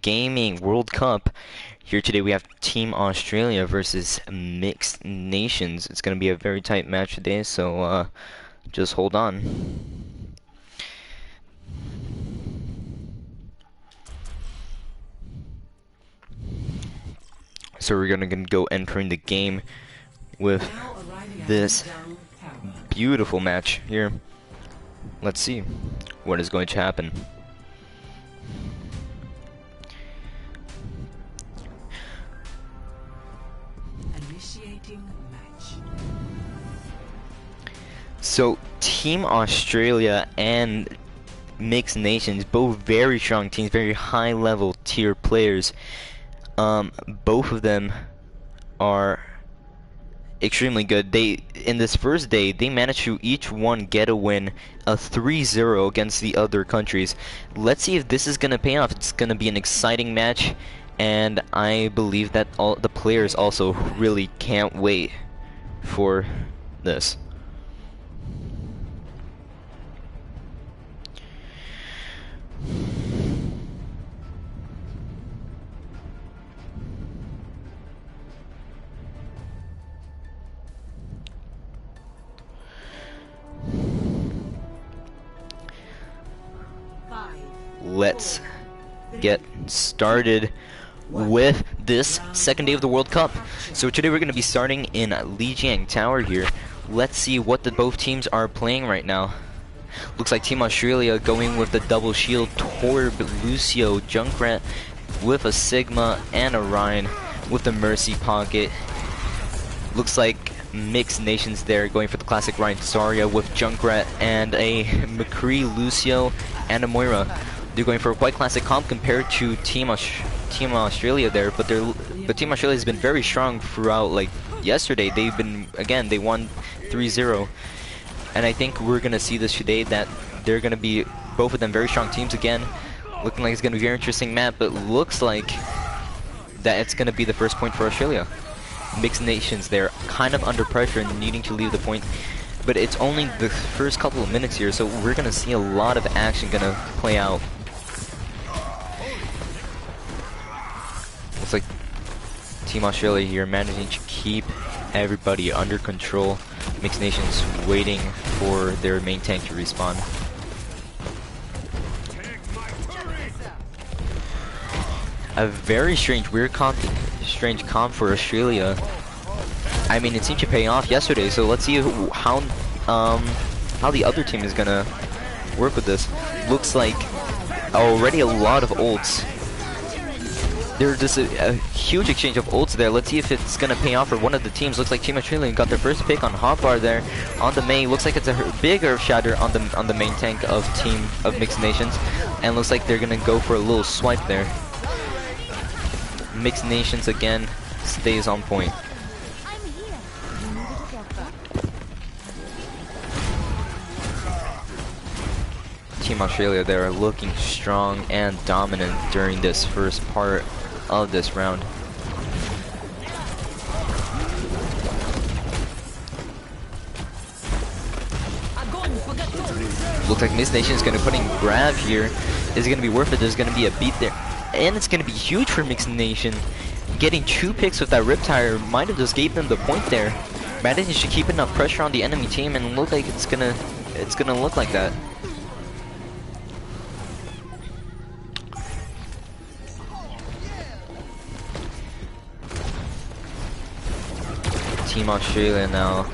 Gaming World Cup. Here today we have Team Australia versus Mixed Nations. It's going to be a very tight match today, so just hold on. So we're going to go entering the game with this beautiful match here. Let's see what is going to happen. So Team Australia and Mixed Nations, both very strong teams, very high level tier players. Both of them are extremely good. In this first day, they managed to each one get a win, a 3-0 against the other countries. Let's see if this is gonna pay off. It's gonna be an exciting match, and I believe that all the players also really can't wait for this. Let's get started with this second day of the World Cup. So today we're going to be starting in Lijiang Tower here. Let's see what both teams are playing right now. Looks like Team Australia going with the double shield, Torb, Lucio, Junkrat with a Sigma and a Ryan with the Mercy Pocket. Looks like Mixed Nations there going for the classic Ryan Zarya with Junkrat and a McCree, Lucio, and a Moira. They're going for a quite classic comp compared to Team Australia there, but Team Australia has been very strong throughout. Like yesterday, they won 3-0, and I think we're gonna see this today that they're gonna be both of them very strong teams again. Looking like it's gonna be a very interesting map, but looks like that it's gonna be the first point for Australia. Mixed Nations there, kind of under pressure and needing to leave the point. But it's only the first couple of minutes here, so we're gonna see a lot of action gonna play out. Looks like Team Australia here managing to keep everybody under control. Mixed Nations waiting for their main tank to respawn. A very strange, strange comp for Australia. I mean, it seemed to pay off yesterday, so let's see how the other team is gonna work with this. Looks like already a lot of ults. There's just a huge exchange of ults there. Let's see if it's gonna pay off for one of the teams. Looks like Team Australia got their first pick on Hotbar there on the Mei. Looks like it's a big Earth Shatter on the main tank of Mixed Nations, and looks like they're gonna go for a little swipe there. Mixed Nations again stays on point. Team Australia there looking strong and dominant during this first part of this round. Looks like Mixed Nation is going to put in grab here. Is it going to be worth it? There's going to be a beat there. And it's going to be huge for Mixed Nation. Getting 2 picks with that Riptire might have just gave them the point there. Managing to keep enough pressure on the enemy team and look like it's gonna look like that. Team Australia now,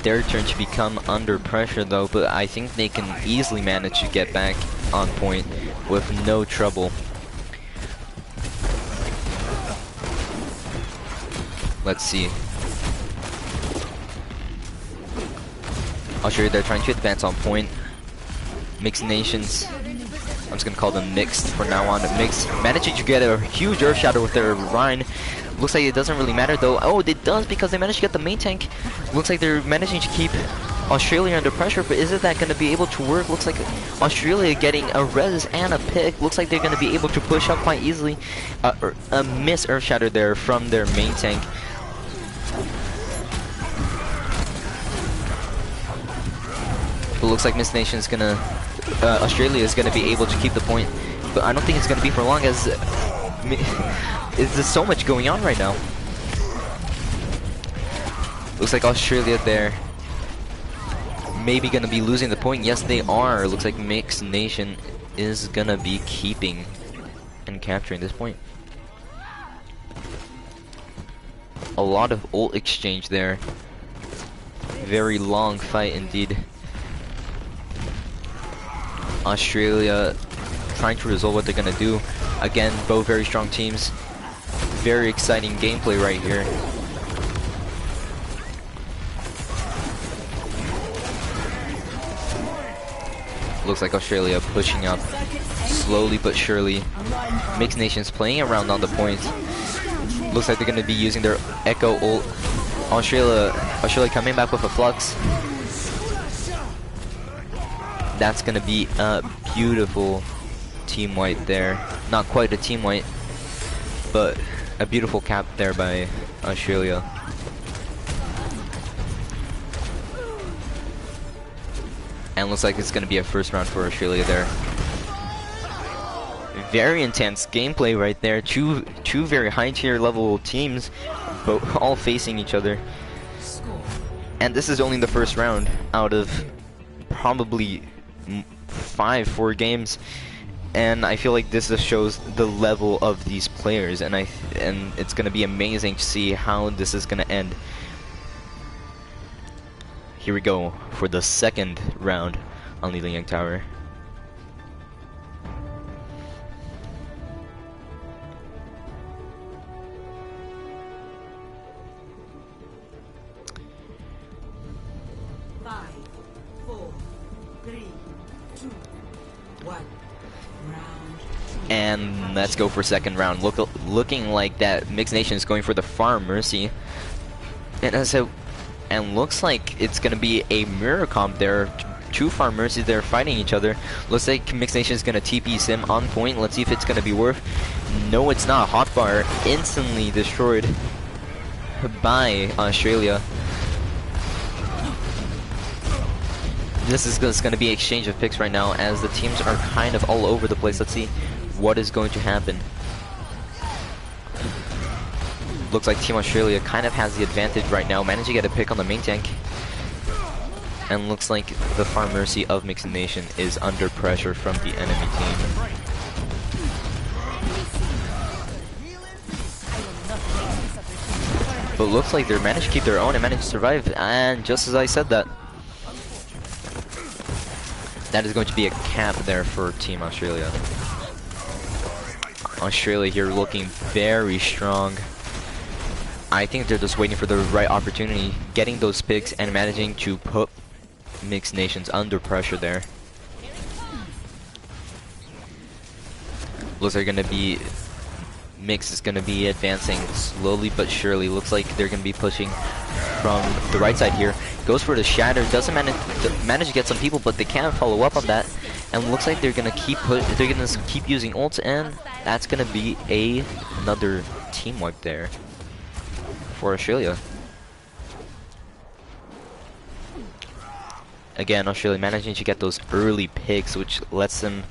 their turn to become under pressure though, but I think they can easily manage to get back on point with no trouble. Let's see. Australia, they're trying to advance on point. Mixed Nations, I'm just gonna call them mixed for now on. Mixed, managing to get a huge Earth Shadow with their Rhine. Looks like it doesn't really matter though. Oh, it does because they managed to get the main tank. Looks like they're managing to keep Australia under pressure, but isn't that going to be able to work? Looks like Australia getting a res and a pick. Looks like they're going to be able to push up quite easily. A miss Earth Shatter there from their main tank. But looks like Miss Nation's gonna, Australia is gonna be able to keep the point, but I don't think it's gonna be for long as There's so much going on right now. Looks like Australia there maybe gonna be losing the point. Yes, they are. Looks like Mixed Nation is gonna be keeping and capturing this point. A lot of ult exchange there. Very long fight indeed. Australia trying to resolve what they're gonna do. Again, both very strong teams. Very exciting gameplay right here. Looks like Australia pushing up slowly but surely. Mixed Nations playing around on the point. Looks like they're going to be using their Echo ult. Australia coming back with a Flux. That's going to be a beautiful team wipe there. Not quite a team wipe, but a beautiful cap there by Australia. And looks like it's going to be a first round for Australia there. Very intense gameplay right there. Two very high tier level teams, both all facing each other. And this is only the first round out of probably 4 games. And I feel like this just shows the level of these players, and it's going to be amazing to see how this is going to end. Here we go for the second round on Lijiang Tower. Five, 4, 3, 2, 1. And let's go for second round. Looking like that Mixed Nation is going for the Farm Mercy. And looks like it's gonna be a mirror comp there. 2 Farm Mercies there fighting each other. Looks like Mixed Nation is gonna TP Sim on point. Let's see if it's gonna be worth. No, it's not. Hotbar instantly destroyed by Australia. This is just gonna be exchange of picks right now as the teams are kind of all over the place. Let's see what is going to happen. Looks like Team Australia kind of has the advantage right now, managed to get a pick on the main tank. And looks like the Farm Mercy of Mixed Nation is under pressure from the enemy team. But looks like they're managed to keep their own and managed to survive, and just as I said that is going to be a cap there for Team Australia. Australia here looking very strong. I think they're just waiting for the right opportunity, getting those picks and managing to put Mixed Nations under pressure there. Looks like Mix is gonna be advancing slowly but surely. Looks like they're gonna be pushing from the right side here. Goes for the Shatter, doesn't manage to get some people, but they can't follow up on that. And looks like they're gonna keep using ults, and that's gonna be another team wipe there for Australia. Again, Australia managing to get those early picks, which lets them,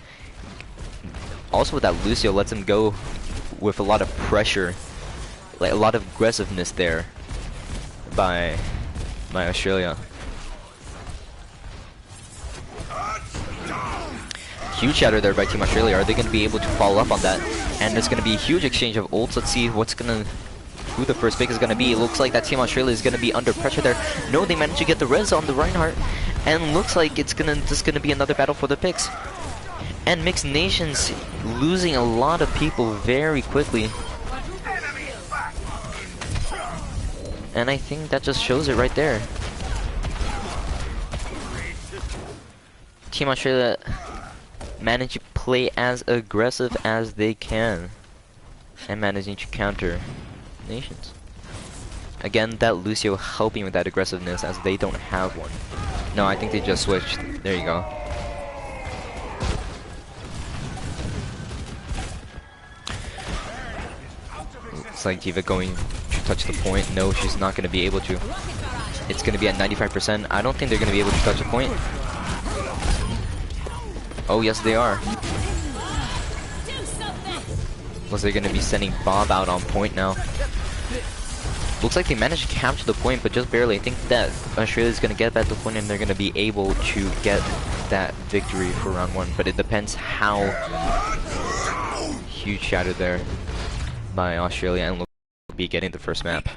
also with that Lucio, lets them go with a lot of pressure, like a lot of aggressiveness there by Australia. Huge shatter there by Team Australia. Are they going to be able to follow up on that? And there's going to be a huge exchange of ults. Let's see who the first pick is going to be. It looks like that Team Australia is going to be under pressure there. No, they managed to get the res on the Reinhardt, and looks like it's just going to be another battle for the picks. And Mixed Nations losing a lot of people very quickly. And I think that just shows it right there. Team Australia managed to play as aggressive as they can and managing to counter Nations. Again, that Lucio helping with that aggressiveness as they don't have one. No, I think they just switched. There you go. Looks like Diva going to touch the point. No, she's not going to be able to. It's going to be at 95%. I don't think they're going to be able to touch the point. Oh, yes, they are. Looks like they're gonna be sending Bob out on point now. Looks like they managed to capture the point, but just barely. I think that Australia's gonna get back the point and they're gonna be able to get that victory for round 1. But it depends how huge shatter there by Australia, and will be getting the first map.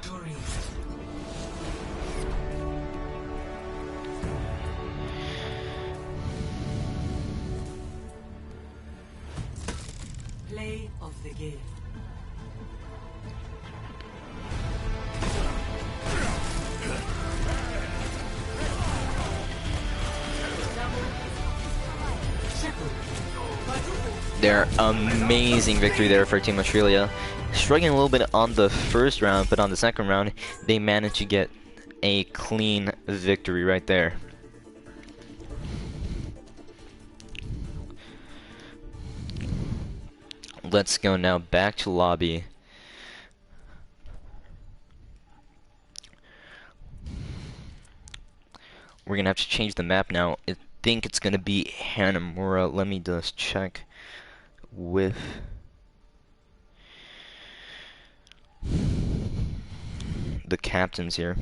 Play of the game. Their amazing victory there for Team Australia. Struggling a little bit on the first round, but on the second round, they managed to get a clean victory right there. Let's go now back to lobby. We're gonna have to change the map now. I think it's gonna be Hanamura. Let me just check with the captains here.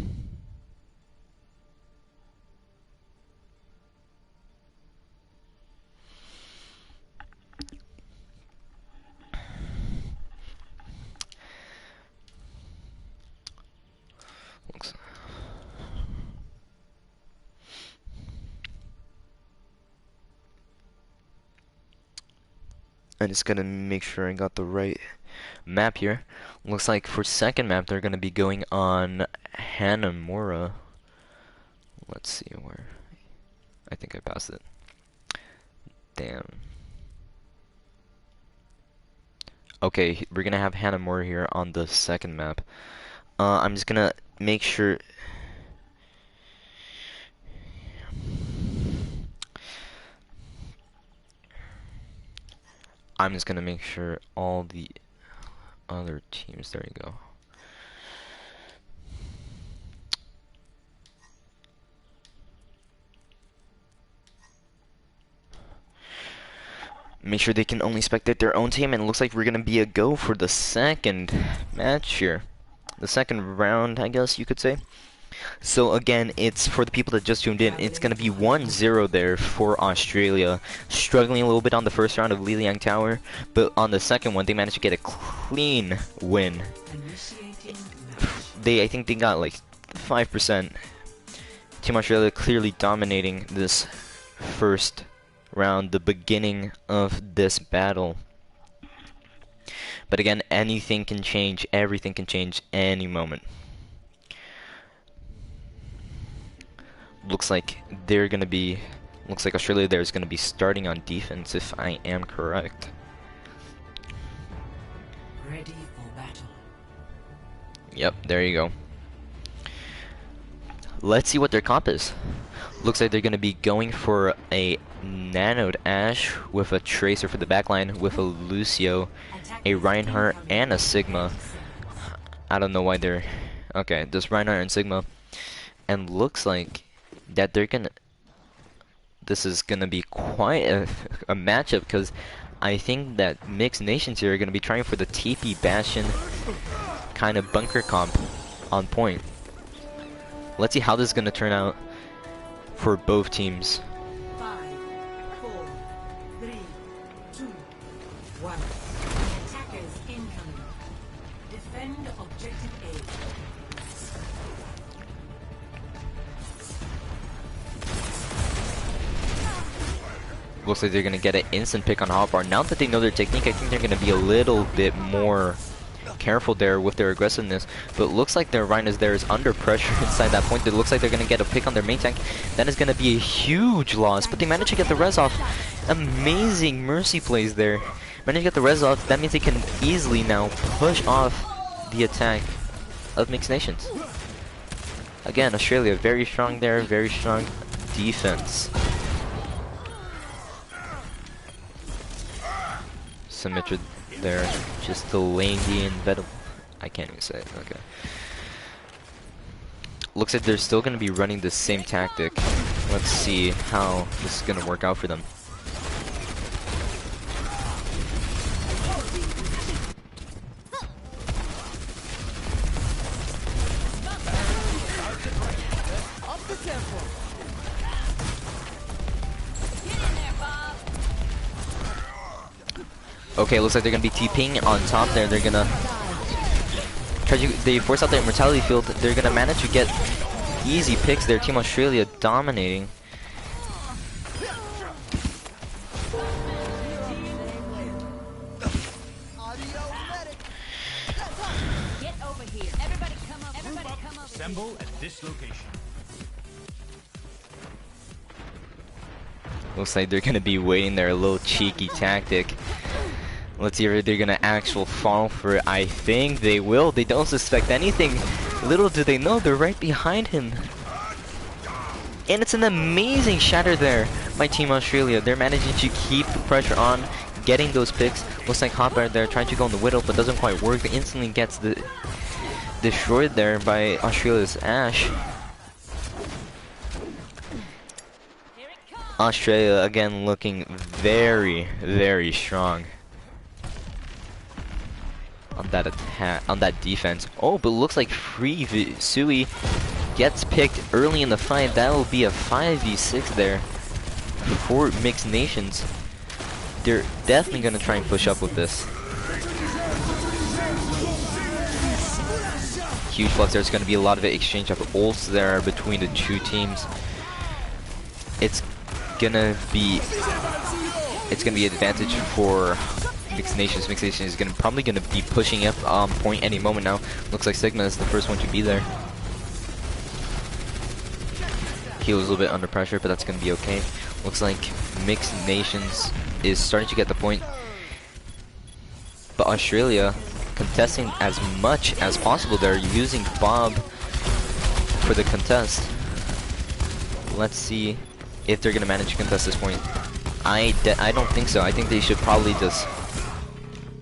I'm just gonna make sure I got the right map here. Looks like for second map they're gonna be going on Hanamura. Let's see where. I think I passed it. Damn. Okay, we're gonna have Hanamura here on the second map. I'm just gonna make sure. I'm just gonna make sure all the other teams, there you go. Make sure they can only spectate their own team, and it looks like we're gonna be a go for the second match here. The second round, I guess you could say. So again, it's for the people that just tuned in, it's going to be 1-0 there for Australia. Struggling a little bit on the first round of Lijiang Tower, but on the second one, they managed to get a clean win. I think they got like 5%. Team Australia clearly dominating this first round, the beginning of this battle. But again, anything can change, everything can change any moment. Looks like Australia there is gonna be starting on defense, if I am correct. Ready for battle. Yep, there you go. Let's see what their comp is. Looks like they're gonna be going for a Nanoed Ashe with a Tracer for the backline, with a Lucio, a Reinhardt, and a Sigma. I don't know why they're okay. Just Reinhardt and Sigma, and looks like that this is gonna be quite a matchup, because I think that mixed nations here are gonna be trying for the TP Bastion kind of bunker comp on point. Let's see how this is gonna turn out for both teams. 5, 4, 3, 2, 1. Attackers incoming. Defend objective A. Looks like they're gonna get an instant pick on Hotbar. Now that they know their technique, I think they're gonna be a little bit more careful there with their aggressiveness. But looks like their Rhino there is under pressure inside that point. It looks like they're gonna get a pick on their main tank. That is gonna be a huge loss, but they managed to get the res off. Amazing Mercy plays there. Managed to get the res off. That means they can easily now push off the attack of Mixed Nations. Again, Australia very strong there, very strong defense. Symmetra there, just delaying the inevitable. I can't even say it, okay. Looks like they're still going to be running the same tactic. Let's see how this is going to work out for them. Okay, looks like they're gonna be TPing on top there. They're gonna try to, they force out their immortality field. They're gonna manage to get easy picks there. Team Australia dominating. Assemble at this location. Looks like they're gonna be waiting their little cheeky tactic. Let's see if they're gonna actually fall for it. I think they will. They don't suspect anything. Little do they know, they're right behind him. And it's an amazing shatter there by Team Australia. They're managing to keep the pressure on, getting those picks. Looks like Hotbar there trying to go on the Widow, but doesn't quite work. Instantly gets destroyed there by Australia's Ashe. Australia again looking very, very strong on that attack, on that defense. Oh, but it looks like Free Sui gets picked early in the fight. That will be a 5v6 there for Mixed Nations. They're definitely gonna try and push up with this. Huge flux. There's gonna be a lot of exchange of ults there between the two teams. It's gonna be advantage for Mixed Nations. Mixed Nations is probably gonna be pushing up point any moment now. Looks like Sigma is the first one to be there. He was a little bit under pressure, but that's gonna be okay. Looks like Mixed Nations is starting to get the point, but Australia contesting as much as possible. They're using Bob for the contest. Let's see if they're gonna manage to contest this point. I don't think so. I think they should probably just,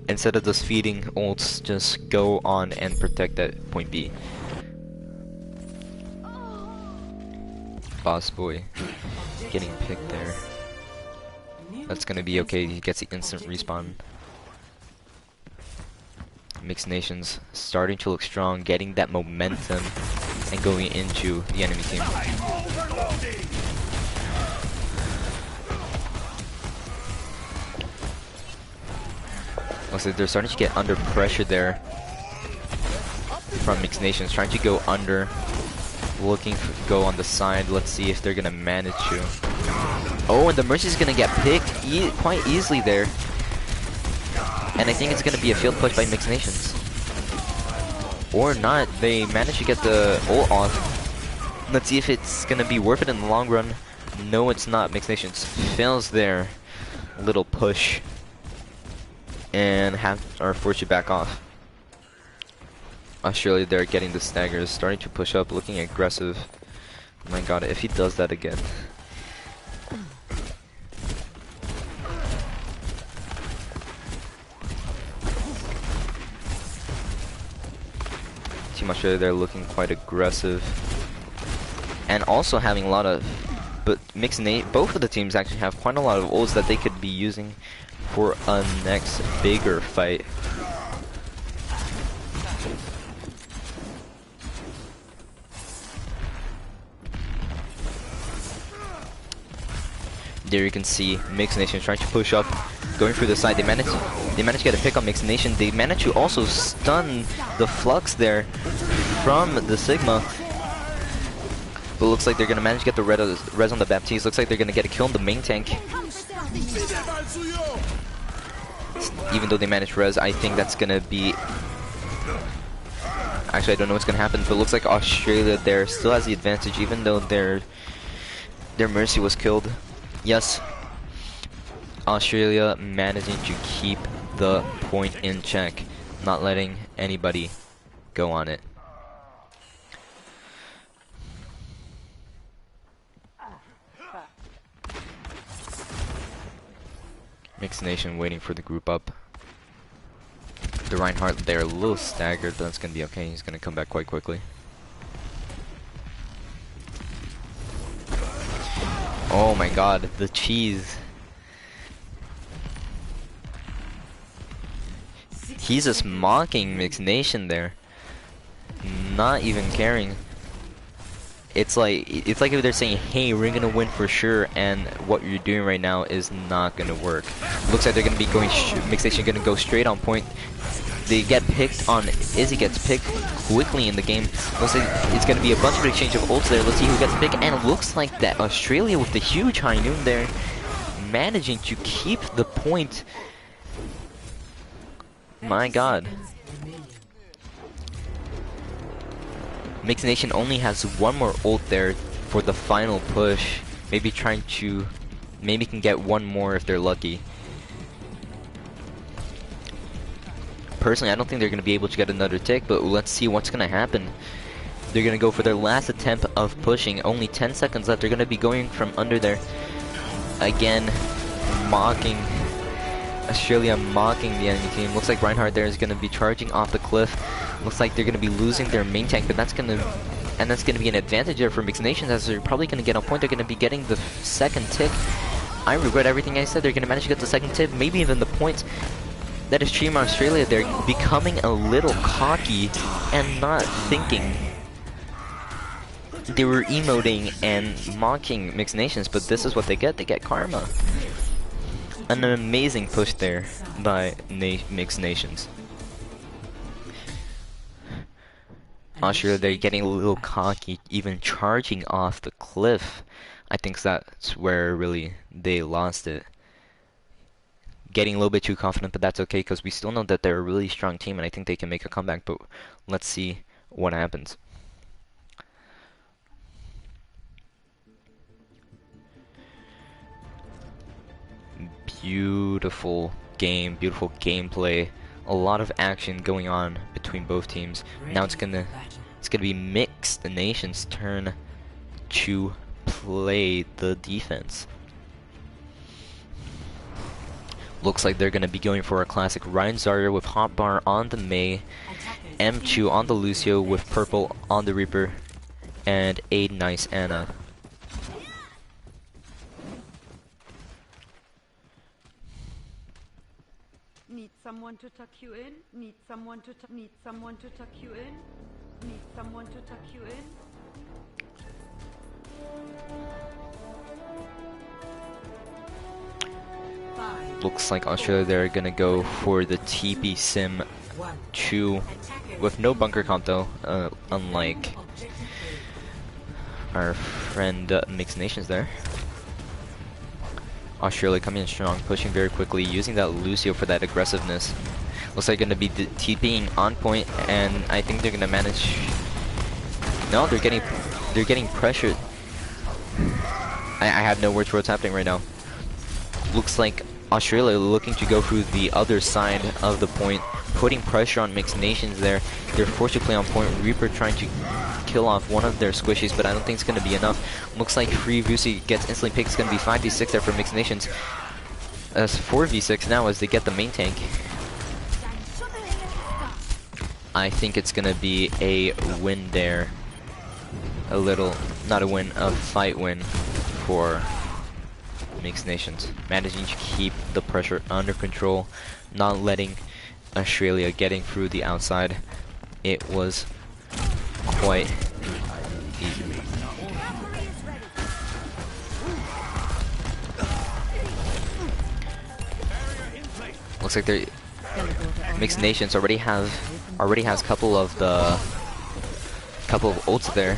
instead of just feeding ults, just go on and protect that point B. Boss Boy getting picked there. That's gonna be okay. He gets the instant respawn. Mixed Nations starting to look strong, getting that momentum and going into the enemy team. Looks like they're starting to get under pressure there from Mixed Nations, trying to go under, looking to go on the side. Let's see if they're gonna manage to. Oh, and the Mercy's gonna get picked quite easily there. And I think it's gonna be a field push by Mixed Nations. Or not, they managed to get the ult off. Let's see if it's gonna be worth it in the long run. No, it's not. Mixed Nations fails their little push and are forced to back off. Australia there getting the staggers, starting to push up, looking aggressive. Oh my god, if he does that again. Team Australia there looking quite aggressive. And also having a lot of, but both of the teams actually have quite a lot of ults that they could be using for a next bigger fight. There you can see Mixed Nation trying to push up, going through the side. They managed to get a pick on Mixed Nation. They managed to also stun the Flux there from the Sigma. But looks like they're gonna manage to get the res on the Baptiste. Looks like they're gonna get a kill on the main tank. Even though they managed res, I think that's gonna be. Actually, I don't know what's gonna happen, but it looks like Australia there still has the advantage, even though their Mercy was killed. Yes, Australia managing to keep the point in check, not letting anybody go on it. Mixed Nation waiting for the group up. The Reinhardt there a little staggered, but that's gonna be okay. He's gonna come back quite quickly. Oh my god, the cheese. He's just mocking Mixed Nation there. Not even caring. It's like if they're saying, "Hey, we're gonna win for sure," and what you're doing right now is not gonna work. Looks like they're gonna be going. Mixed Nation gonna go straight on point. They get picked on. Izzy gets picked quickly in the game. Looks like it's gonna be a bunch of exchange of ults there. Let's see who gets picked. And it looks like that Australia with the huge high noon there, managing to keep the point. My God. Mixed Nation only has one more ult there for the final push. Maybe can get one more if they're lucky. Personally, I don't think they're going to be able to get another tick, but let's see what's going to happen. They're going to go for their last attempt of pushing. Only 10 seconds left. They're going to be going from under there. Again, mocking. Australia mocking the enemy team. Looks like Reinhardt there is going to be charging off the cliff. Looks like they're going to be losing their main tank, but that's going to be an advantage there for Mixed Nations, as they're probably going to get on point. They're going to be getting the second tick. I regret everything I said. They're going to manage to get the second tick, maybe even the point. That is Team Australia. They're becoming a little cocky and not thinking. They were emoting and mocking Mixed Nations, but this is what they get. They get karma. An amazing push there by Mixed Nations. Australia, they're getting a little cocky, even charging off the cliff. I think that's where really they lost it. Getting a little bit too confident, but that's okay, because we still know that they're a really strong team, and I think they can make a comeback, but let's see what happens. Beautiful game, beautiful gameplay, a lot of action going on between both teams. Now it's gonna be Mixed Nations' turn to play the defense. Looks like they're gonna be going for a classic Ryan Zarya with Hotbar on the Mei, M2 on the Lucio with purple on the Reaper, and a nice Ana. Need someone to tuck you in? Need someone to tuck you in? Need someone to tuck you in? Looks like Australia, they're gonna go for the TP Sim 2 with no bunker comp though, unlike our friend Mixed Nations there. Australia coming in strong, pushing very quickly, using that Lucio for that aggressiveness. Looks like gonna be TPing on point, and I think they're gonna manage. No, they're getting pressured. I have no words for what's happening right now. Looks like Australia looking to go through the other side of the point, putting pressure on Mixed Nations there. They're forced to play on point. Reaper trying to kill off one of their squishies, but I don't think it's going to be enough. Looks like Free Vusi gets instantly picked. It's going to be 5v6 there for Mixed Nations. 4v6 now as they get the main tank. I think it's going to be a win there. Not a win, a fight win for Mixed Nations, managing to keep the pressure under control, not letting Australia getting through the outside. It was quite easy. Looks like they're Mixed Nations already has a couple of ults there,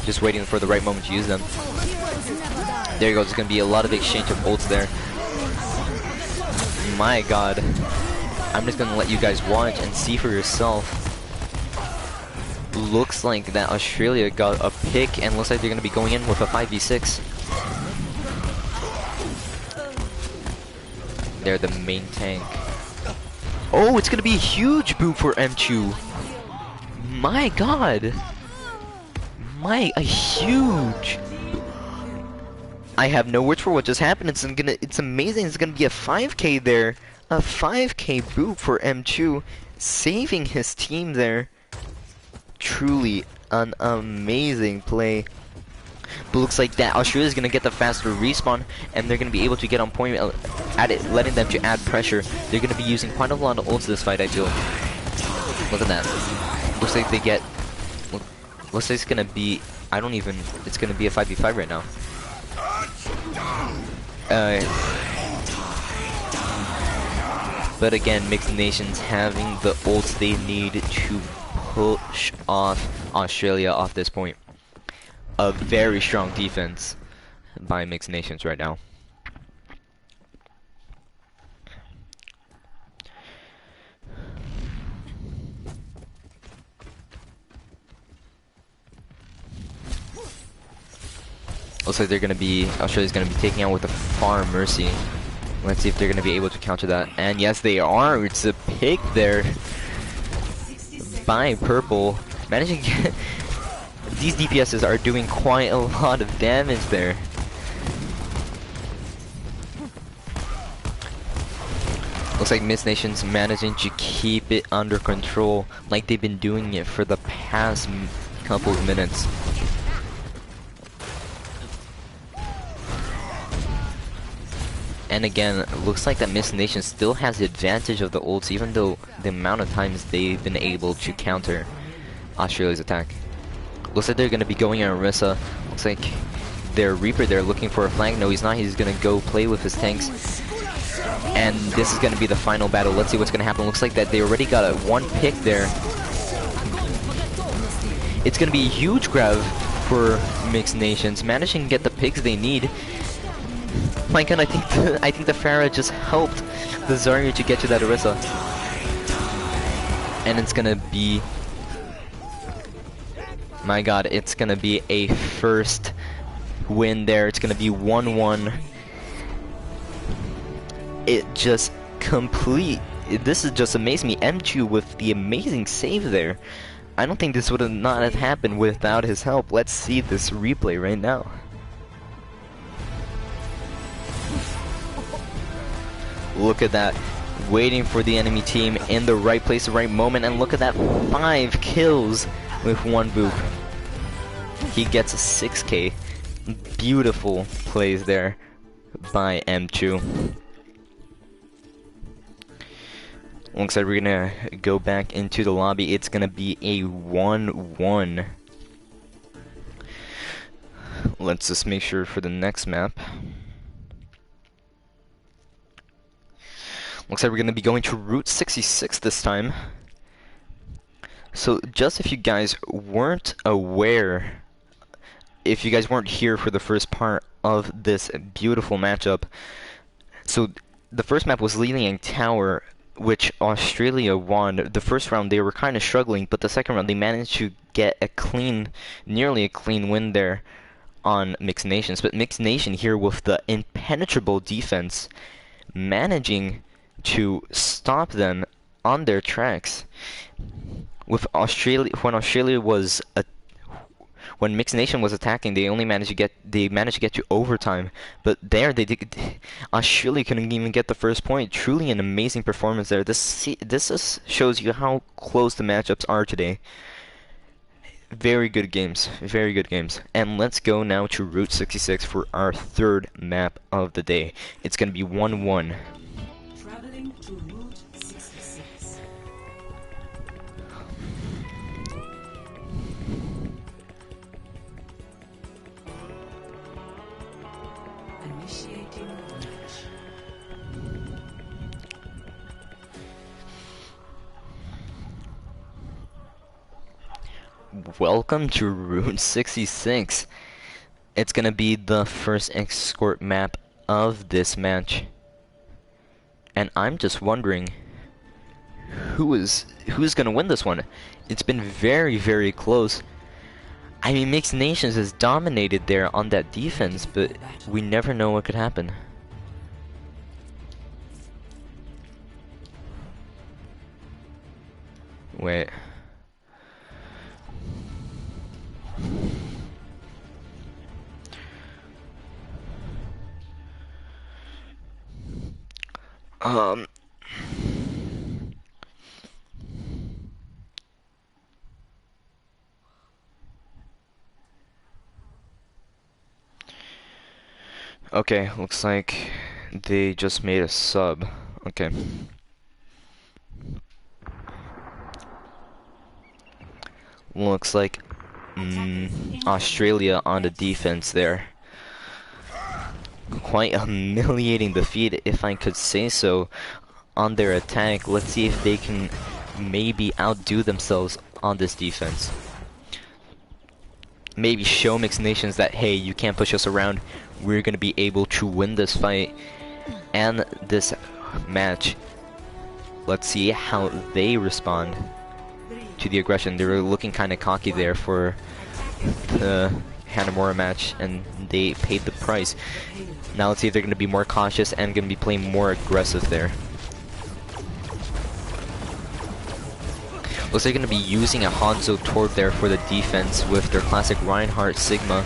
just waiting for the right moment to use them. There you go, there's gonna be a lot of exchange of ults there. My God. I'm just gonna let you guys watch and see for yourself. Looks like that Australia got a pick, and looks like they're gonna be going in with a 5v6. They're the main tank. Oh, it's gonna be a huge boot for M2. My God. A huge. I have no words for what just happened. It's amazing. It's gonna be a 5k there, a 5k boot for M2, saving his team there. Truly an amazing play. But looks like that Australia's gonna get the faster respawn, and they're gonna be able to get on point at it, letting them to add pressure. They're gonna be using quite a lot of ults this fight, I feel. Look at that. Looks like they get. Looks like it's gonna be I don't even. It's gonna be a 5v5 right now. Uh, but again, Mixed Nations having the ults they need to push off Australia off this point. A very strong defense by Mixed Nations right now. Looks like they're gonna be Australia's gonna be taking out with a Far Mercy. Let's see if they're gonna be able to counter that. And yes, they are. It's a pick there by Purple. Managing to get these DPSs are doing quite a lot of damage there. Looks like Mixed Nations managing to keep it under control like they've been doing it for the past couple of minutes. And again, looks like that Mixed Nations still has the advantage of the ults, even though the amount of times they've been able to counter Australia's attack. Looks like they're going to be going on Orisa. Looks like their Reaper there looking for a flank. No, he's not. He's going to go play with his tanks. And this is going to be the final battle. Let's see what's going to happen. Looks like that they already got a one pick there. It's going to be a huge grab for Mixed Nations, managing to get the picks they need. My god, I think the Pharah just helped the Zarya to get to that Orisa. And it's gonna be... My god, it's gonna be a first win there. It's gonna be 1-1. It just this is just amazing me. M2 with the amazing save there. I don't think this would have not have happened without his help. Let's see this replay right now. Look at that, waiting for the enemy team in the right place, the right moment, and look at that, 5 kills with 1 boop. He gets a 6k. Beautiful plays there by M2. Looks like we're gonna go back into the lobby. It's gonna be a 1-1. Let's just make sure for the next map. Looks like we're going to be going to Route 66 this time. So just if you guys weren't aware, if you guys weren't here for the first part of this beautiful matchup, so the first map was Lijiang Tower, which Australia won. The first round they were kind of struggling, but the second round they managed to get a clean, nearly a clean win there on Mixed Nations. But Mixed Nation here with the impenetrable defense, managing to stop them on their tracks. With Australia, when Mixed Nation was attacking, they managed to get to overtime. But there, Australia couldn't even get the first point. Truly an amazing performance there. This just shows you how close the matchups are today. Very good games, very good games. And let's go now to Route 66 for our third map of the day. It's gonna be 1-1. Traveling to Route 66. Initiating launch. Welcome to Route 66. It's gonna be the first escort map of this match. And I'm just wondering who's gonna win this one. It's been very, very close. I mean, Mixed Nations has dominated there on that defense, but we never know what could happen. Wait. Okay, looks like they just made a sub. Okay. Looks like Australia on the defense there. Quite a humiliating defeat, if I could say so, on their attack. Let's see if they can maybe outdo themselves on this defense. Maybe show Mixed Nations that, hey, you can't push us around. We're gonna be able to win this fight and this match. Let's see how they respond to the aggression. They were looking kind of cocky there for the Hanamura match, and they paid the price. Now let's see if they're going to be more cautious and going to be playing more aggressive there. Looks like they're going to be using a Hanzo Torb there for the defense with their classic Reinhardt Sigma.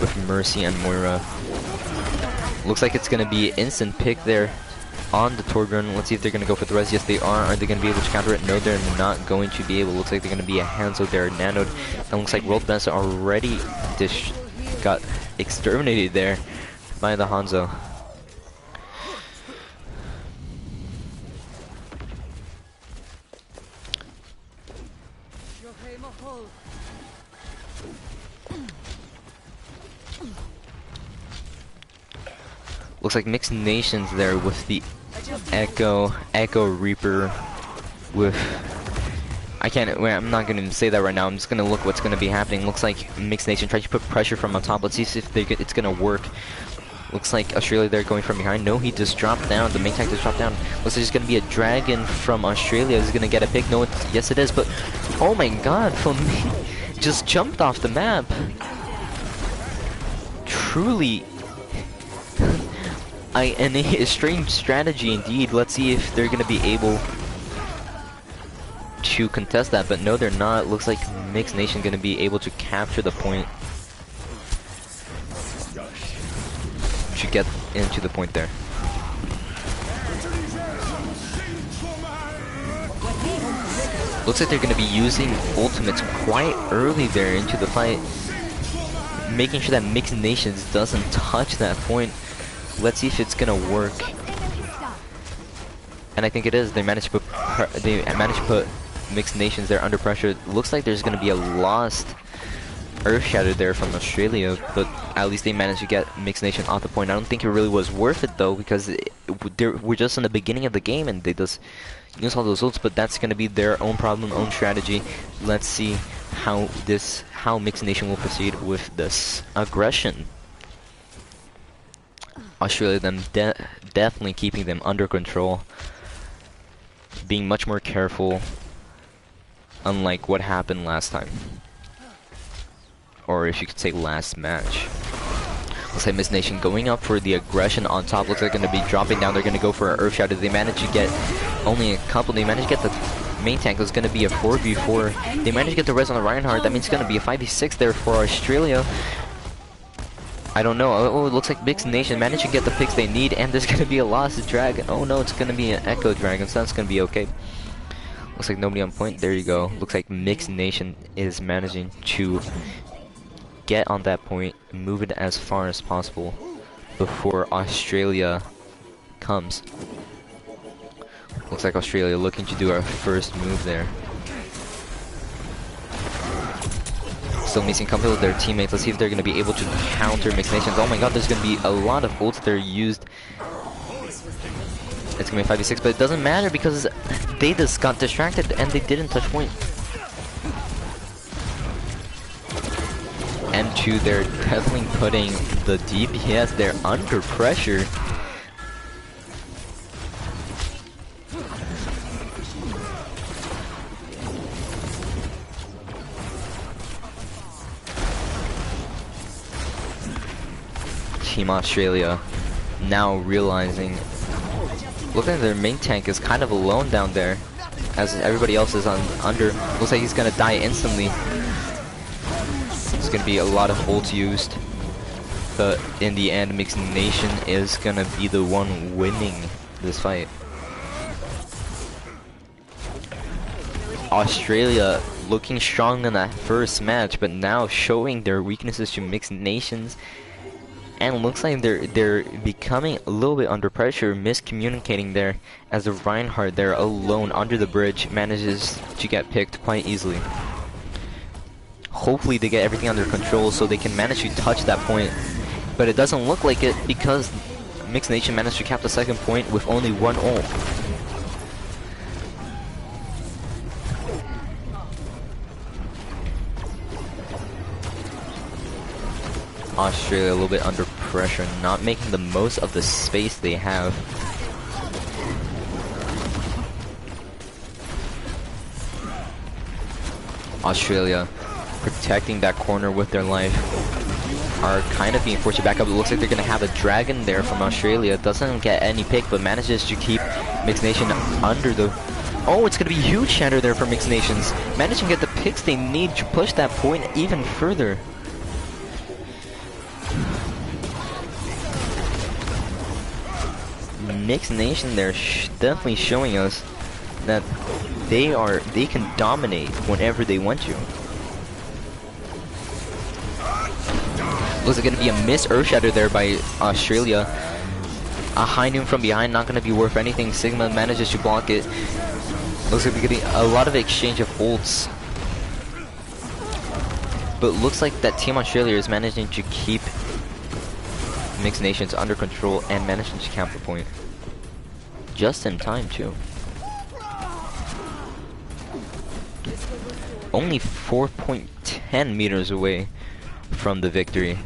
With Mercy and Moira. Looks like it's going to be instant pick there on the Torbjorn. Let's see if they're going to go for the res. Yes, they are. Are they going to be able to counter it? No, they're not going to be able. Looks like they're going to be a Hanzo there, nanoed. And looks like World Best already got exterminated there by the Hanzo. Looks like Mixed Nations there with the Echo Reaper with... I'm not gonna say that right now. I'm just gonna look what's gonna be happening. Looks like Mixed Nation tries to put pressure from on top. Let's see if it's gonna work. Looks like Australia there going from behind. No, he just dropped down. The main tank just dropped down. Looks like there's gonna be a dragon from Australia. Is gonna get a pick. No, yes it is. But oh my God, Flamini just jumped off the map. Truly. A strange strategy indeed. Let's see if they're gonna be able to contest that, but no, they're not. Looks like Mixed Nation gonna be able to capture the point, to get into the point there. Looks like they're gonna be using ultimates quite early there into the fight, making sure that Mixed Nations doesn't touch that point. Let's see if it's gonna work. And I think it is. They managed to put Mixed Nations there under pressure. Looks like there's gonna be a lost Earth Shatter there from Australia, but at least they managed to get Mixed Nation off the point. I don't think it really was worth it though, because we're just in the beginning of the game and they just use all those ults. But that's gonna be their own problem, own strategy. Let's see how Mixed Nation will proceed with this aggression. Australia them definitely keeping them under control, being much more careful, unlike what happened last time, or if you could say last match. Looks like Mixed Nation going up for the aggression on top. Looks like they're going to be dropping down. They're going to go for an Earth Shatter. They managed to get only a couple. They managed to get the main tank. It's going to be a 4v4. They managed to get the res on the Reinhardt. That means it's going to be a 5v6 there for Australia. I don't know. Oh, it looks like Mixed Nation managed to get the picks they need, and there's gonna be a lost dragon. Oh no, it's gonna be an Echo Dragon, so that's gonna be okay. Looks like nobody on point. There you go. Looks like Mixed Nation is managing to get on that point, move it as far as possible before Australia comes. Looks like Australia looking to do our first move there. Still missing company with their teammates. Let's see if they're going to be able to counter Mixed Nations. Oh my God, there's going to be a lot of ults that are used. It's going to be a 5v6, but it doesn't matter because they just got distracted and they didn't touch point. M2, they're definitely putting the DPS there under pressure. Team Australia now realizing, looks like their main tank is kind of alone down there, as everybody else is on under. Looks like he's gonna die instantly. There's gonna be a lot of ults used, but in the end, Mixed Nation is gonna be the one winning this fight. Australia looking strong in that first match, but now showing their weaknesses to Mixed Nations. And looks like they're becoming a little bit under pressure, miscommunicating there, as the Reinhardt there alone under the bridge manages to get picked quite easily. Hopefully they get everything under control so they can manage to touch that point, but it doesn't look like it because Mixed Nation managed to cap the second point with only one ult. Australia a little bit under pressure, not making the most of the space they have. Australia protecting that corner with their life are kind of being forced to back up. It looks like they're going to have a dragon there from Australia. Doesn't get any pick, but manages to keep Mixed Nation under the... Oh, it's going to be huge shatter there for Mixed Nations. Managing to get the picks they need to push that point even further. Mixed Nation there definitely showing us that they can dominate whenever they want to. Looks like going to be a missed Earth Shatter there by Australia. A high noon from behind, not going to be worth anything. Sigma manages to block it. Looks like we're getting a lot of exchange of ults. But looks like that Team Australia is managing to keep Mixed Nations under control and managing to camp the point. Just in time too. Only 4.10 meters away from the victory.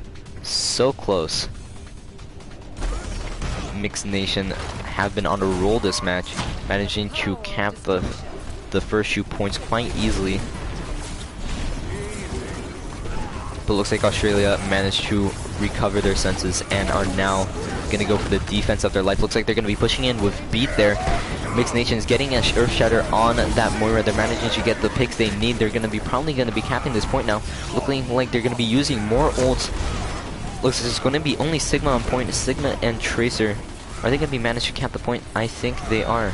So close. Mixed Nation have been on a roll this match, managing to cap the first few points quite easily. But looks like Australia managed to recover their senses and are now gonna go for the defense of their life. Looks like they're gonna be pushing in with Beat there. Mixed Nations getting an Earth Shatter on that Moira. They're managing to get the picks they need. They're probably gonna be capping this point now. Looking like they're gonna be using more ults. Looks like it's gonna be only Sigma on point. Sigma and Tracer. Are they gonna be managed to cap the point? I think they are.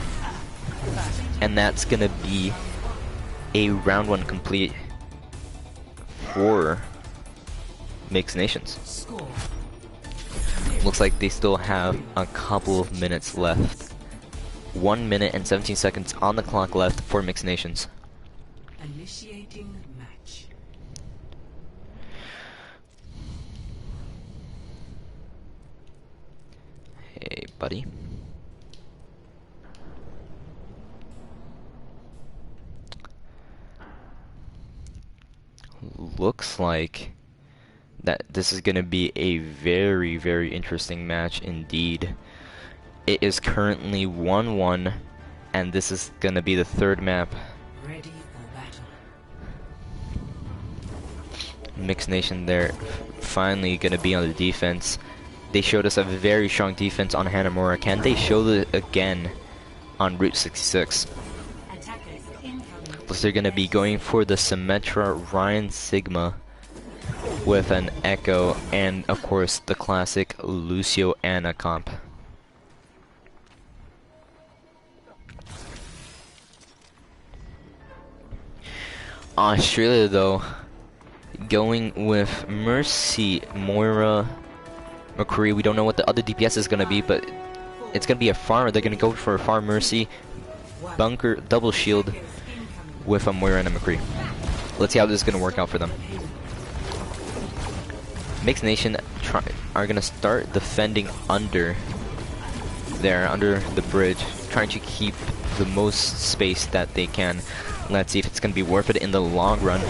And that's gonna be a round one complete for Mixed Nations. Looks like they still have a couple of minutes left. 1 minute and 17 seconds on the clock left for Mixed Nations. Initiating match. Hey, buddy. Looks like that this is going to be a very, very interesting match indeed. It is currently 1-1, and this is going to be the third map. Ready for battle. Mixed Nation there finally going to be on the defense. They showed us a very strong defense on Hanamura. Can they show it again on Route 66? Plus they're going to be going for the Symmetra Ryan Sigma with an Echo and of course the classic Lucio Ana comp. Australia though going with Mercy, Moira, McCree. We don't know what the other DPS is gonna be, but it's gonna be a farm. They're gonna go for a farm Mercy, bunker, double shield with a Moira and a McCree. Let's see how this is gonna work out for them. Mixed Nation are gonna start defending under there, under the bridge, trying to keep the most space that they can. Let's see if it's gonna be worth it in the long run.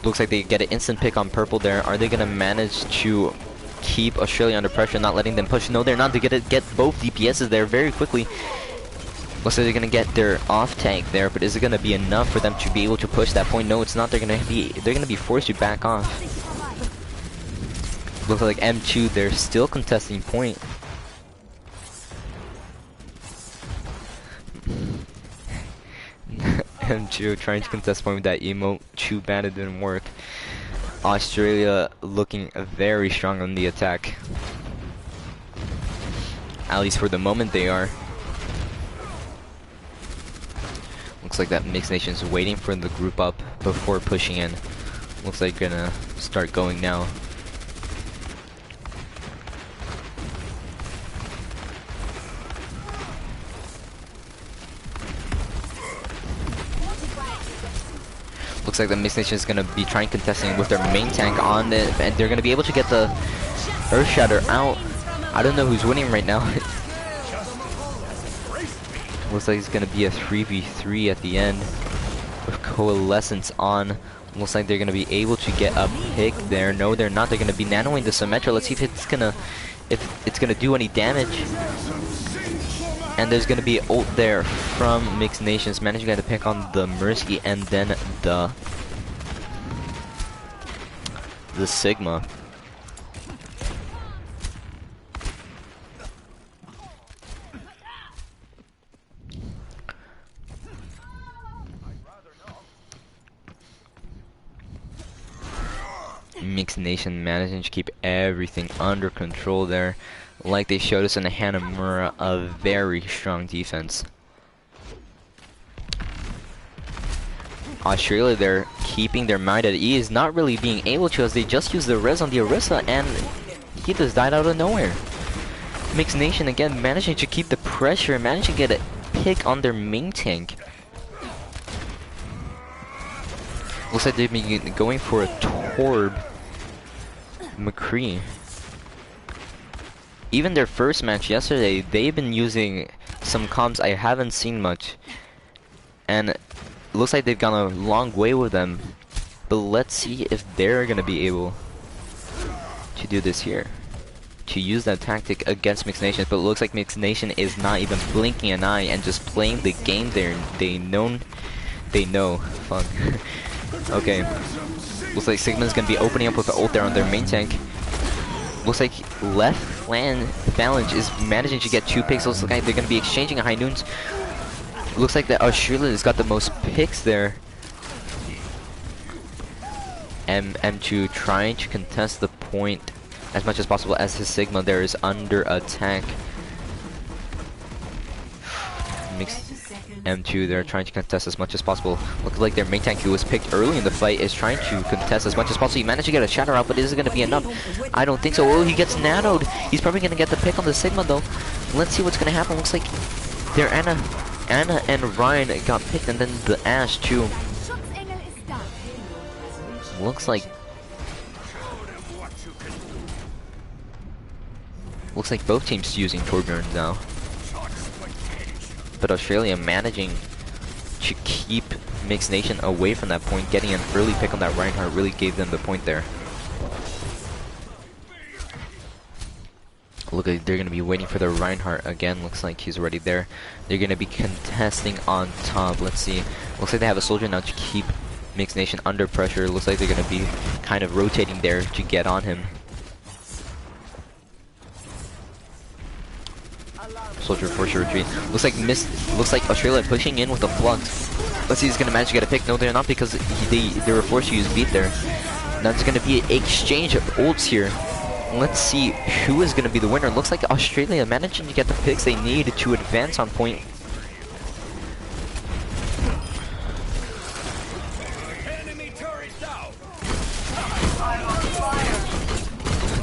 Looks like they get an instant pick on purple there. Are they gonna manage to keep Australia under pressure, not letting them push? No, they're not. They get both DPSs there very quickly. Looks like they're gonna get their off tank there, but is it gonna be enough for them to be able to push that point? No, it's not. They're gonna be forced to back off. Looks like M2, they're still contesting point. M2 trying to contest point with that emote. Too bad it didn't work. Australia looking very strong on the attack. At least for the moment they are. Looks like that Mixed Nation's waiting for the group up before pushing in. Looks like gonna start going now. Looks like the Mixed Nation is gonna be trying contesting with their main tank on it, and they're gonna be able to get the Earth Shatter out. I don't know who's winning right now. Looks like it's gonna be a 3v3 at the end with Coalescence on. Looks like they're gonna be able to get a pick there. No, they're not. They're gonna be nanoing the Symmetra. Let's see if it's gonna do any damage. And there's gonna be ult there from Mixed Nations, managing to get a pick on the Mercy and then the Sigma. Mixed Nation managing to keep everything under control there. Like they showed us in the Hanamura, a very strong defense. Australia, they're keeping their mind at ease, not really being able to, as they just used the res on the Orisa and he just died out of nowhere. Mixed Nation again managing to keep the pressure, managing to get a pick on their main tank. Looks like they've been going for a Torb McCree. Even their first match yesterday, they've been using some comps I haven't seen much. And it looks like they've gone a long way with them. But let's see if they're gonna be able to do this here. To use that tactic against Mixed Nation. But it looks like Mixed Nation is not even blinking an eye and just playing the game there. They know. Fuck. Okay. Looks like Sigma's gonna be opening up with the ult there on their main tank. Looks like left phalange is managing to get 2 picks. Looks like they're gonna be exchanging high noons. Looks like that Australia has got the most picks there. M2 trying to contest the point as much as possible as his Sigma there is under attack. Mixed M2, they're trying to contest as much as possible. Looks like their main tank, who was picked early in the fight, is trying to contest as much as possible. He managed to get a shatter out, but is it going to be enough? I don't think so. Oh, he gets nanoed. He's probably going to get the pick on the Sigma, though. Let's see what's going to happen. Looks like their Anna and Ryan got picked, and then the Ash, too. Looks like both teams using Torbjorn now. But Australia managing to keep Mixed Nation away from that point, getting an early pick on that Reinhardt really gave them the point there. Look, they're going to be waiting for the Reinhardt again. Looks like he's already there. They're going to be contesting on top. Let's see. Looks like they have a soldier now to keep Mixed Nation under pressure. Looks like they're going to be kind of rotating there to get on him. Soldier force retreat. Looks like Australia pushing in with a flux. Let's see, he's gonna manage to get a pick. No, they're not, because they were forced to use beat there. Now there's gonna be an exchange of ults here. Let's see who is gonna be the winner. Looks like Australia managing to get the picks they need to advance on point.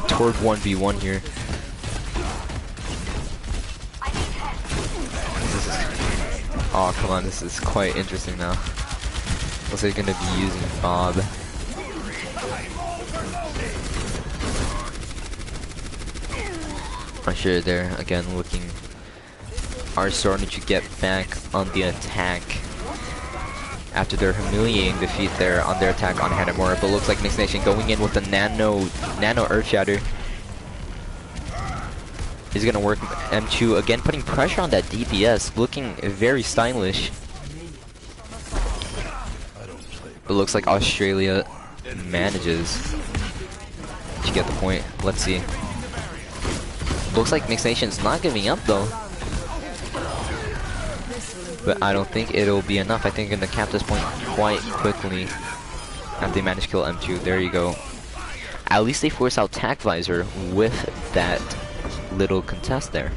Torb 1v1 here. Oh, come on, this is quite interesting now. Looks like they're gonna be using Bob. I'm sure they're again are starting to get back on the attack after their humiliating defeat there on their attack on Hanamura. But looks like Mixed Nation going in with a nano Earth Shatter. He's gonna work M2 again, putting pressure on that DPS, looking very stylish. But looks like Australia manages to get the point. Let's see. Looks like Mixed Nation's not giving up though. But I don't think it'll be enough. I think they're gonna cap this point quite quickly after they manage to kill M2. There you go. At least they force out Tac Visor with that little contest there.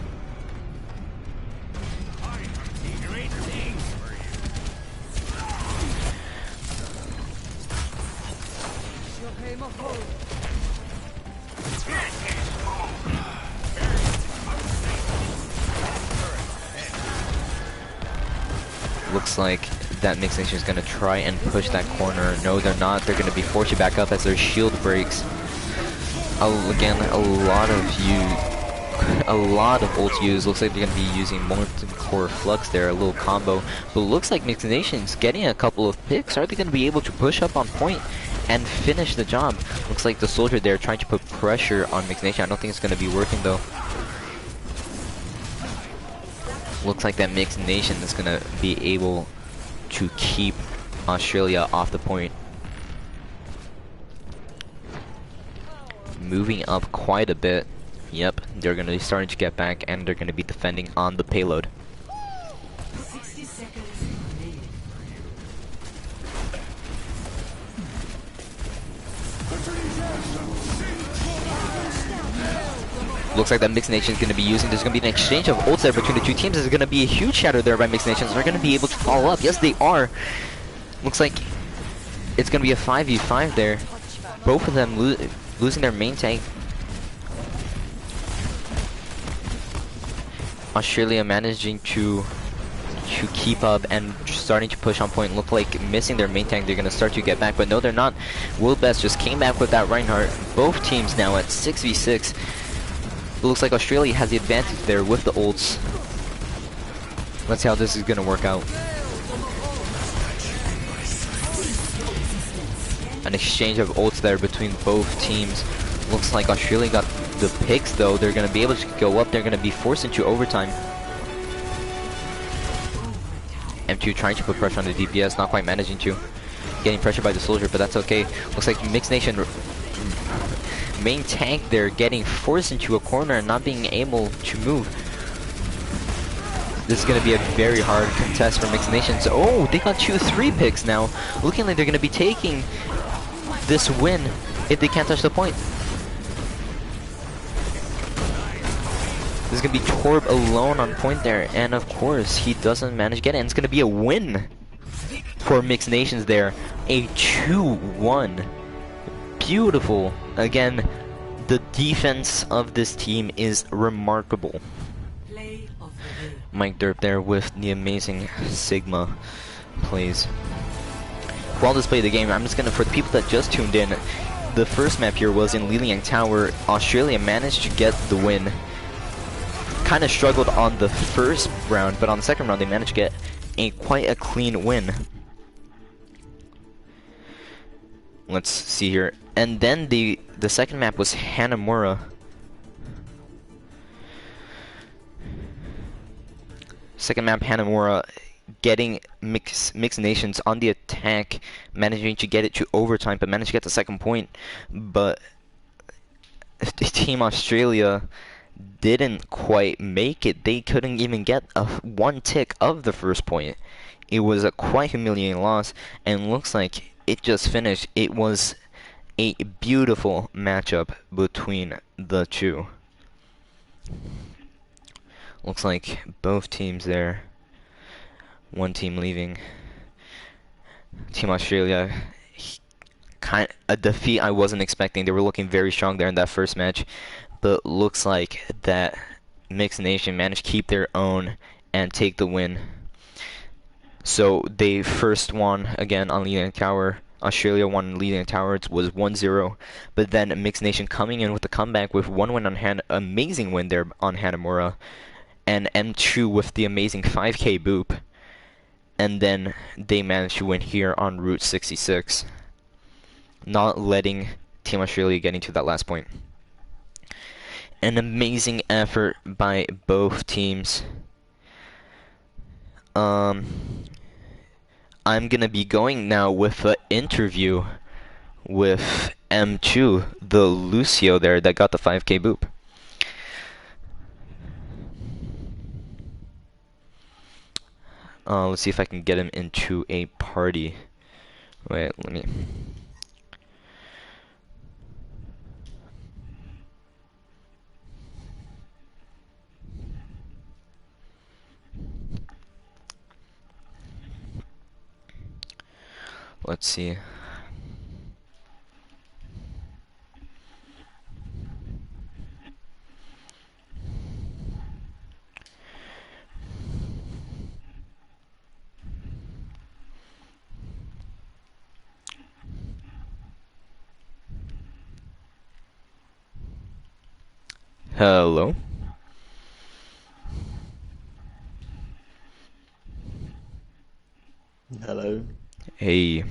Looks like that Mixed Nation is gonna try and push that corner. No, they're not. They're gonna be forced to back up as their shield breaks. Again, a lot of ult use. Looks like they're gonna be using Molten Core Flux there, a little combo. But looks like Mixed Nation's getting a couple of picks. Are they gonna be able to push up on point and finish the job? Looks like the soldier there trying to put pressure on Mixed Nation. I don't think it's gonna be working though. Looks like that Mixed Nation is gonna be able to keep Australia off the point. Moving up quite a bit. Yep, they're gonna be starting to get back and they're gonna be defending on the payload. 60 seconds remaining. Looks like that Mixed Nation is going to be using. There's going to be an exchange of ults there between the two teams. There's going to be a huge shatter there by Mixed Nations. They're going to be able to follow up. Yes, they are. Looks like it's going to be a 5v5 there. Both of them losing their main tank. Australia managing to keep up and starting to push on point. Look like missing their main tank. They're going to start to get back, but no, they're not. Will Best just came back with that Reinhardt. Both teams now at 6v6. It looks like Australia has the advantage there with the ults. Let's see how this is going to work out. An exchange of ults there between both teams. Looks like Australia got the picks though. They're going to be able to go up. They're going to be forced into overtime. M2 trying to put pressure on the DPS, not quite managing to. Getting pressure by the soldier, but that's okay. Looks like Mixed Nation main tank there getting forced into a corner and not being able to move. This is going to be a very hard contest for Mixed Nations. Oh, they got 2-3 picks now. Looking like they're going to be taking this win if they can't touch the point. This is going to be Torb alone on point there, and of course he doesn't manage to get it, and it's going to be a win for Mixed Nations there. A 2-1. Beautiful. Again, the defense of this team is remarkable. Play of the game. Mike Derp there with the amazing Sigma plays. For all this play of the game, I'm just gonna, for the people that just tuned in, the first map here was in Lijiang Tower. Australia managed to get the win. Kind of struggled on the first round, but on the second round they managed to get quite a clean win. Let's see here. And then the second map was Hanamura. Second map, Hanamura, getting Mixed Nations on the attack, managing to get it to overtime, but managed to get the second point. But Team Australia didn't quite make it. They couldn't even get one tick of the first point. It was a quite humiliating loss, and looks like it just finished. It was a beautiful matchup between the two. Looks like both teams there. One team leaving. Team Australia, a defeat I wasn't expecting. They were looking very strong there in that first match, but looks like that Mixed Nation managed to keep their own and take the win. So they first won again on Lijiang Tower. Australia won Lijiang Tower. It was 1-0, but then Mixed Nation coming in with a comeback with one win on amazing win there on Hanamura, and M2 with the amazing 5k boop, and then they managed to win here on Route 66, not letting Team Australia get into that last point. An amazing effort by both teams. I'm gonna be going now with an interview with M2, the Lucio there that got the 5k boop. Let's see if I can get him into a party. Wait, let me... Let's see. Hello. Hello. Hey.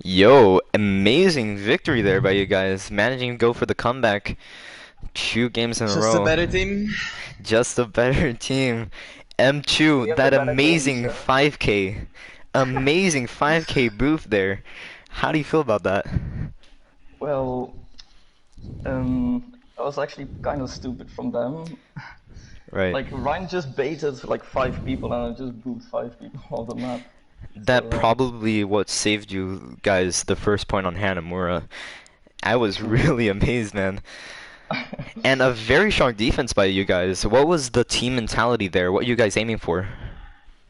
Yo, amazing victory there by you guys, managing to go for the comeback. 2 games in a Just a row. better team. Just a better team. We M2, have the that better game, amazing so 5K. Amazing 5K booth there. How do you feel about that? well, I was actually kind of stupid from them. Right. Like Ryan just baited like 5 people and I just booped 5 people off the map. That So probably what saved you guys the first point on Hanamura. I was true. really amazed, man. And a very strong defense by you guys. What was the team mentality there? What are you guys aiming for?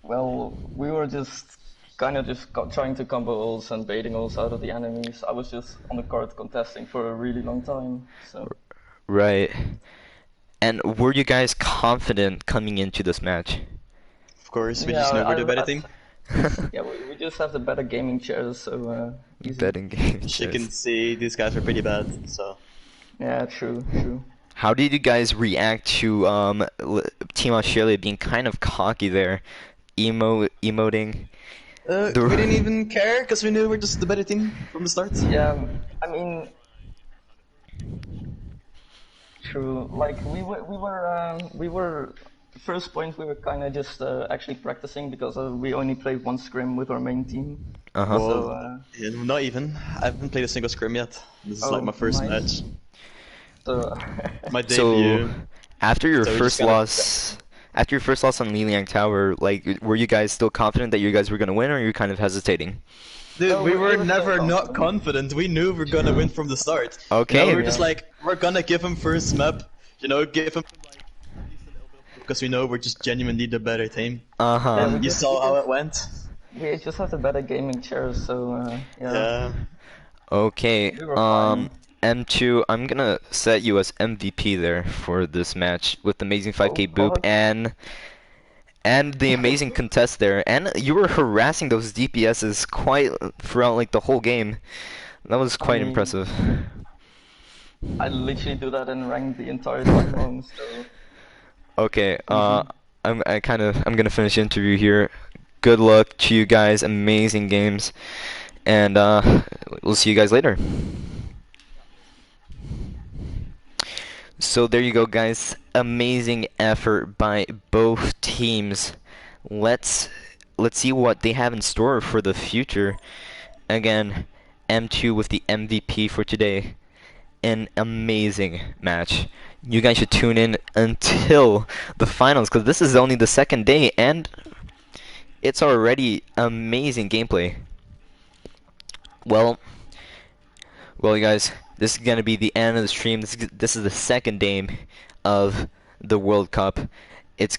Well, we were just kind of just trying to combo ults and baiting ults out of the enemies. I was just on the card contesting for a really long time. So Right. And were you guys confident coming into this match? Of course, we yeah, just know we're the better I team. yeah, we just have the better gaming chairs, so easy. Betting game. As you can see, these guys are pretty bad, so. Yeah, true. How did you guys react to Team Australia being kind of cocky there, emoting? We didn't even care, because we knew we're just the better team from the start. Yeah, I mean, true. Like we were. First point, we were kind of just actually practicing because we only played one scrim with our main team. Uh-huh. Well, So, yeah, not even. I haven't played a single scrim yet. This is like Oh, my first nice. match. So, My So debut. after your So we first just kinda- loss, after your first loss on Liliang Tower, like were you guys still confident that you guys were gonna win, or were you kind of hesitating? Dude, No, we we were were never still not confident. We knew we were gonna win from the start. Okay. We were Yeah. just like, we're gonna give him first map. Give him like at least a little bit of because we know we're just genuinely the better team. Uh-huh. Yeah, we You just- saw we how just- it went. we just have the better gaming chairs. So, yeah. Yeah. Okay, We were fine. M2, I'm gonna set you as MVP there for this match with the amazing 5K Oh, boop God. and the amazing contest there. And you were harassing those DPSs quite throughout like the whole game. That was quite mean, impressive. I literally do that in ranked the entire time long. So, Okay, I'm gonna finish the interview here. Good luck to you guys, amazing games, and we'll see you guys later. So there you go, guys. Amazing effort by both teams. Let's see what they have in store for the future. Again, M2 with the MVP for today. An amazing match. You guys should tune in until the finals, because this is only the second day and it's already amazing gameplay. Well, you guys, this is gonna be the end of the stream. This is the second game of the World Cup. It's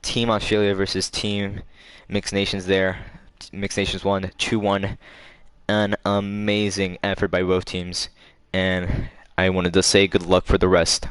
Team Australia versus Team Mixed Nations there. Mixed Nations won 2-1. An amazing effort by both teams, and I wanted to say good luck for the rest.